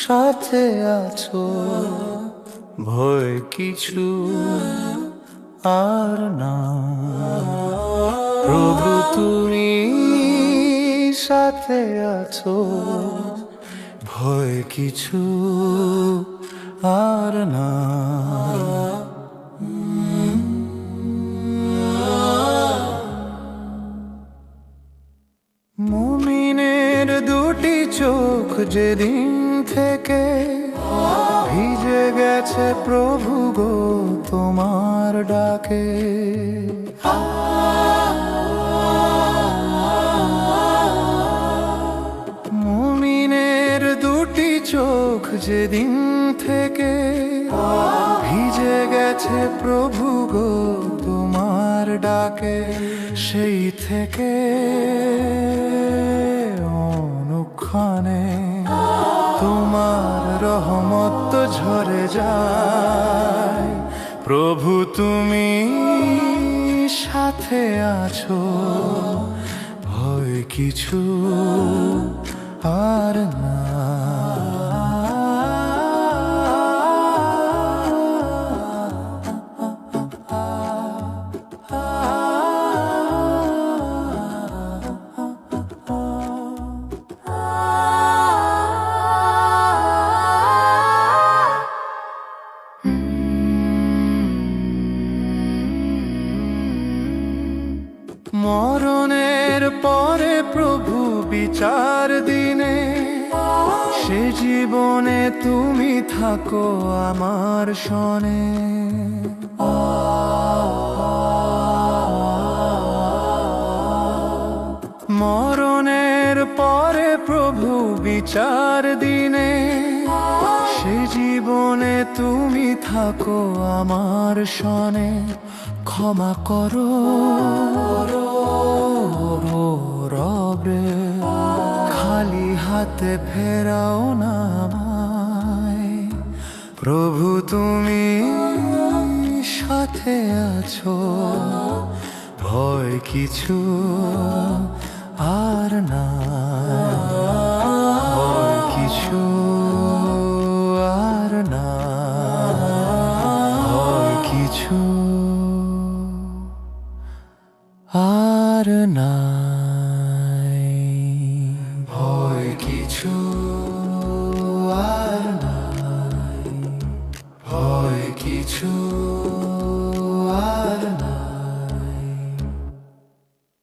সাথে আছো, ভয় কিছু আর না। প্রভু তুমি সাথে আছো, ভয় কিছু আর না। মুমিনের দুটি চোখ যেদিন থেকে ভিজে গেছে প্রভু গো তোমার ডাকে। মুমিনের দুটি চোখ যেদিন থেকে ভিজে গেছে প্রভু গো তোমার ডাকে, সেই থেকে অনুক্ষণে তোমার রহমত ঝরে যায়। প্রভু তুমি সাথে আছো, ভয় কিছু আর না। মরণের পরে প্রভু বিচার দিনে, সে জীবনে তুমি থাকো আমার শনে। মরণের পরে প্রভু বিচার দিনে, সে জীবনে তুমি থাকো আমার শনে। ক্ষমা করো রবে, খালি হাতে ফেরাও না আমায়। প্রভু তুমি সাথে আছো, ভয় কিছু আর না। ভয় কিছু আর না, ভয় কিছু আর নাই। ভয় কিছু আর নাই, ভয় কিছু আর